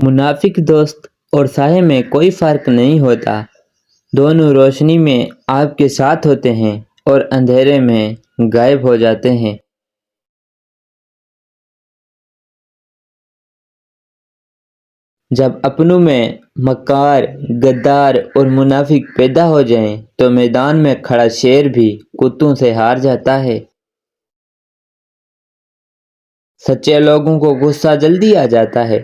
منافق دوست اور سائے میں کوئی فرق نہیں ہوتا، دونوں روشنی میں آپ کے ساتھ ہوتے ہیں اور اندھیرے میں غائب ہو جاتے ہیں۔ جب اپنوں میں مکار، غدار اور منافق پیدا ہو جائیں تو میدان میں کھڑا شیر بھی کتوں سے ہار جاتا ہے۔ سچے لوگوں کو غصہ جلدی آ جاتا ہے،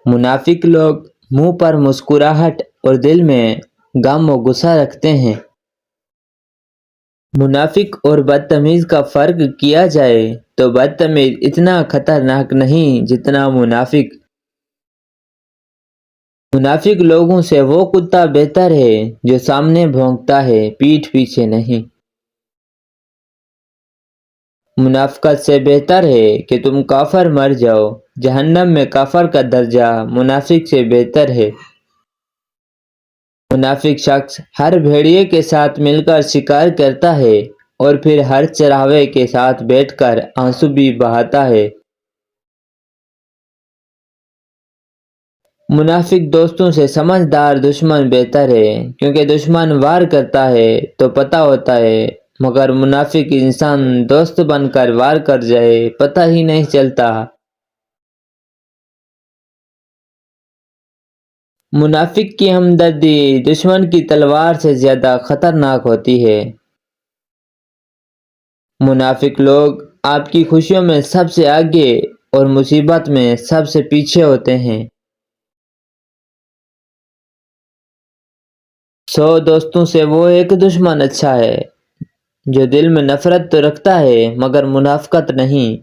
منافق لوگ منہ پر مسکراہٹ اور دل میں غم و غصہ رکھتے ہیں۔ منافق اور بدتمیز کا فرق کیا جائے تو بدتمیز اتنا خطرناک نہیں جتنا منافق۔ منافق لوگوں سے وہ کتا بہتر ہے جو سامنے بھونکتا ہے، پیٹھ پیچھے نہیں۔ منافقت سے بہتر ہے کہ تم کافر مر جاؤ، جہنم میں کافر کا درجہ منافق سے بہتر ہے۔ منافق شخص ہر بھیڑیے کے ساتھ مل کر شکار کرتا ہے اور پھر ہر چراوے کے ساتھ بیٹھ کر آنسو بھی بہاتا ہے۔ منافق دوستوں سے سمجھدار دشمن بہتر ہے، کیونکہ دشمن وار کرتا ہے تو پتہ ہوتا ہے، مگر منافق انسان دوست بن کر وار کر جائے پتہ ہی نہیں چلتا۔ منافق کی ہمدردی دشمن کی تلوار سے زیادہ خطرناک ہوتی ہے۔ منافق لوگ آپ کی خوشیوں میں سب سے آگے اور مصیبت میں سب سے پیچھے ہوتے ہیں۔ 100 دوستوں سے وہ ایک دشمن اچھا ہے جو دل میں نفرت تو رکھتا ہے مگر منافقت نہیں۔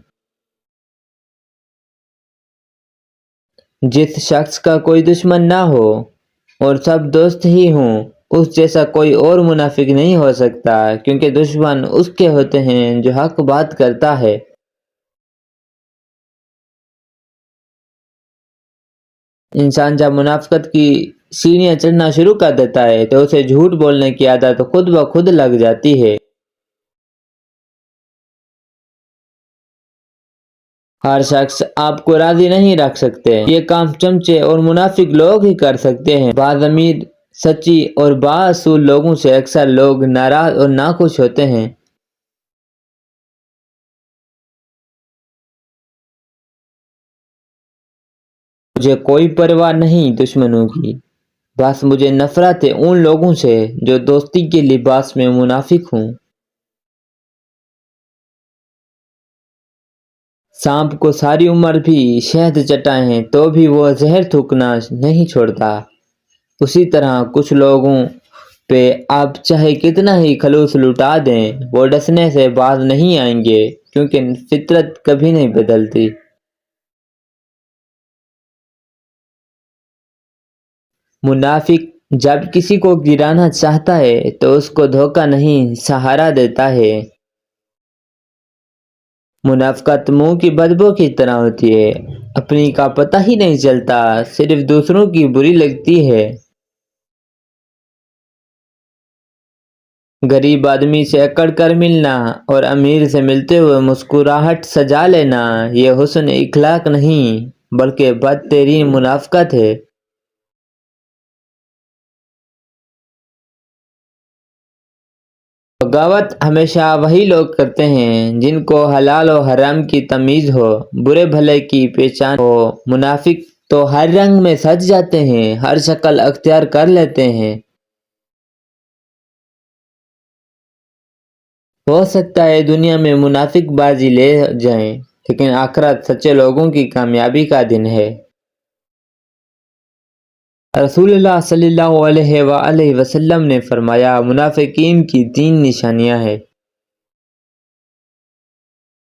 جس شخص کا کوئی دشمن نہ ہو اور سب دوست ہی ہوں، اس جیسا کوئی اور منافق نہیں ہو سکتا، کیونکہ دشمن اس کے ہوتے ہیں جو حق بات کرتا ہے۔ انسان جب منافقت کی سیڑھیاں چڑھنا شروع کر دیتا ہے تو اسے جھوٹ بولنے کی عادت خود بخود لگ جاتی ہے۔ ہر شخص آپ کو راضی نہیں رکھ سکتے، یہ کام چمچے اور منافق لوگ ہی کر سکتے ہیں۔ باضمیر، سچی اور بااصول لوگوں سے اکثر لوگ ناراض اور ناخوش ہوتے ہیں۔ مجھے کوئی پرواہ نہیں دشمنوں کی، بس مجھے نفرت ہے ان لوگوں سے جو دوستی کے لباس میں منافق ہوں۔ سانپ کو ساری عمر بھی شہد چٹائیں تو بھی وہ زہر تھوکنا نہیں چھوڑتا، اسی طرح کچھ لوگوں پہ آپ چاہے کتنا ہی خلوص لٹا دیں، وہ ڈسنے سے باز نہیں آئیں گے، کیونکہ فطرت کبھی نہیں بدلتی۔ منافق جب کسی کو گرانا چاہتا ہے تو اس کو دھوکہ نہیں سہارا دیتا ہے۔ منافقت منہ کی بدبو کی طرح ہوتی ہے، اپنی کا پتہ ہی نہیں چلتا، صرف دوسروں کی بری لگتی ہے۔ غریب آدمی سے اکڑ کر ملنا اور امیر سے ملتے ہوئے مسکراہٹ سجا لینا یہ حسن اخلاق نہیں بلکہ بدترین منافقت ہے۔ بغاوت ہمیشہ وہی لوگ کرتے ہیں جن کو حلال و حرام کی تمیز ہو، برے بھلے کی پہچان ہو۔ منافق تو ہر رنگ میں سج جاتے ہیں، ہر شکل اختیار کر لیتے ہیں۔ ہو سکتا ہے دنیا میں منافق بازی لے جائیں، لیکن آخرت سچے لوگوں کی کامیابی کا دن ہے۔ رسول اللہ صلی اللہ علیہ وآلہ وسلم نے فرمایا، منافقین کی 3 نشانیاں ہیں۔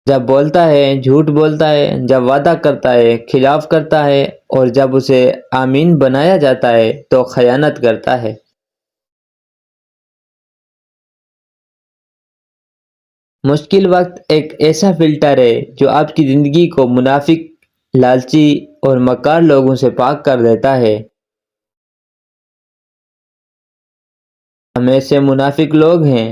جب بولتا ہے جھوٹ بولتا ہے، جب وعدہ کرتا ہے خلاف کرتا ہے، اور جب اسے امین بنایا جاتا ہے تو خیانت کرتا ہے۔ مشکل وقت ایک ایسا فلٹر ہے جو آپ کی زندگی کو منافق، لالچی اور مکار لوگوں سے پاک کر دیتا ہے۔ ہم ایسے منافق لوگ ہیں،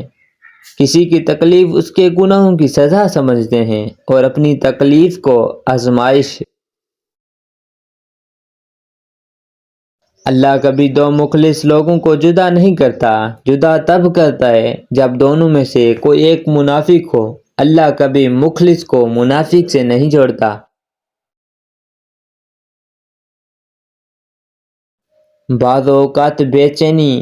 کسی کی تکلیف اس کے گناہوں کی سزا سمجھتے ہیں اور اپنی تکلیف کو آزمائش اللہ کبھی دو مخلص لوگوں کو جدا نہیں کرتا، جدا تب کرتا ہے جب دونوں میں سے کوئی ایک منافق ہو۔ اللہ کبھی مخلص کو منافق سے نہیں جوڑتا۔ بعض اوقات بے چینی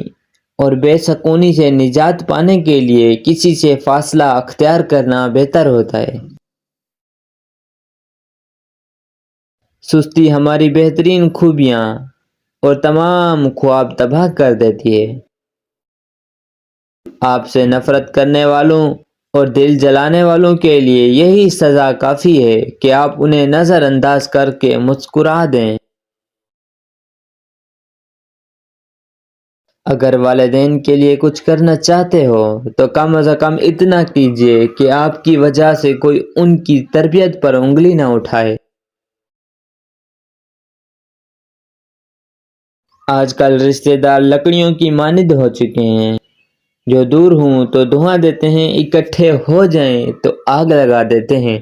اور بے سکونی سے نجات پانے کے لیے کسی سے فاصلہ اختیار کرنا بہتر ہوتا ہے۔ سستی ہماری بہترین خوبیاں اور تمام خواب تباہ کر دیتی ہے۔ آپ سے نفرت کرنے والوں اور دل جلانے والوں کے لیے یہی سزا کافی ہے کہ آپ انہیں نظر انداز کر کے مسکرا دیں۔ اگر والدین کے لیے کچھ کرنا چاہتے ہو تو کم از کم اتنا کیجیے کہ آپ کی وجہ سے کوئی ان کی تربیت پر انگلی نہ اٹھائے۔ آج کل رشتہ دار لکڑیوں کی مانند ہو چکے ہیں، جو دور ہوں تو دھواں دیتے ہیں، اکٹھے ہو جائیں تو آگ لگا دیتے ہیں۔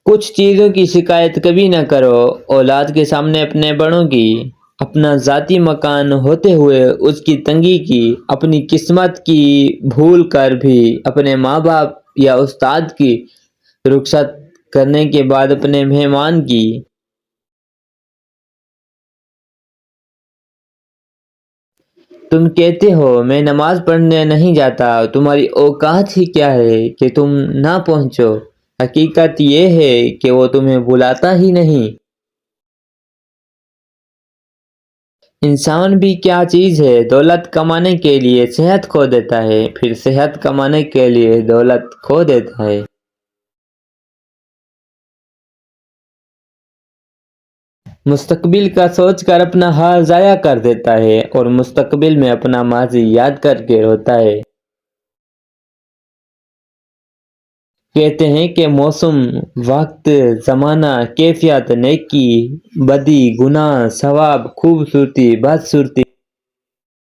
کچھ چیزوں کی شکایت کبھی نہ کرو، اولاد کے سامنے اپنے بڑوں کی، اپنا ذاتی مکان ہوتے ہوئے اس کی تنگی کی، اپنی قسمت کی بھول کر بھی اپنے ماں باپ یا استاد کی رخصت کرنے کے بعد اپنے مہمان کی۔ تم کہتے ہو میں نماز پڑھنے نہیں جاتا، تمہاری اوقات ہی کیا ہے کہ تم نہ پہنچو؟ حقیقت یہ ہے کہ وہ تمہیں بلاتا ہی نہیں۔ انسان بھی کیا چیز ہے، دولت کمانے کے لیے صحت کھو دیتا ہے، پھر صحت کمانے کے لیے دولت کھو دیتا ہے۔ مستقبل کا سوچ کر اپنا حال ضائع کر دیتا ہے اور مستقبل میں اپنا ماضی یاد کر کے روتا ہے۔ کہتے ہیں کہ موسم، وقت، زمانہ، کیفیت، نیکی، بدی، گناہ، ثواب، خوبصورتی، بدصورتی،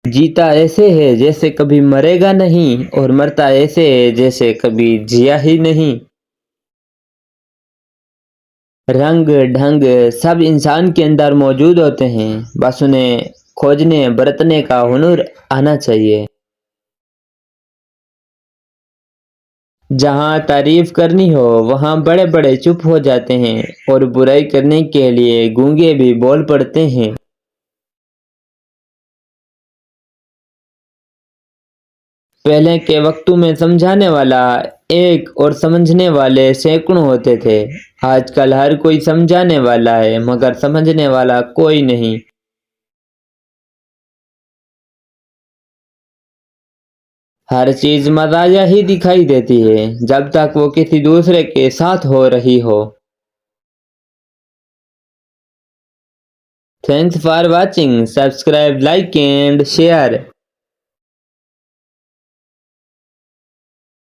جیتا ایسے ہے جیسے کبھی مرے گا نہیں اور مرتا ایسے ہے جیسے کبھی جیا ہی نہیں۔ رنگ ڈھنگ سب انسان کے اندر موجود ہوتے ہیں، بس انہیں کھوجنے برتنے کا ہنر آنا چاہیے۔ جہاں تعریف کرنی ہو وہاں بڑے بڑے چپ ہو جاتے ہیں اور برائی کرنے کے لیے گونگے بھی بول پڑتے ہیں۔ پہلے کے وقتوں میں سمجھانے والا ایک اور سمجھنے والے سینکڑوں ہوتے تھے، آج کل ہر کوئی سمجھانے والا ہے مگر سمجھنے والا کوئی نہیں۔ ہر چیز مزاحیہ ہی دکھائی دیتی ہے جب تک وہ کسی دوسرے کے ساتھ ہو رہی ہو۔ Thanks for watching. Subscribe, like and share.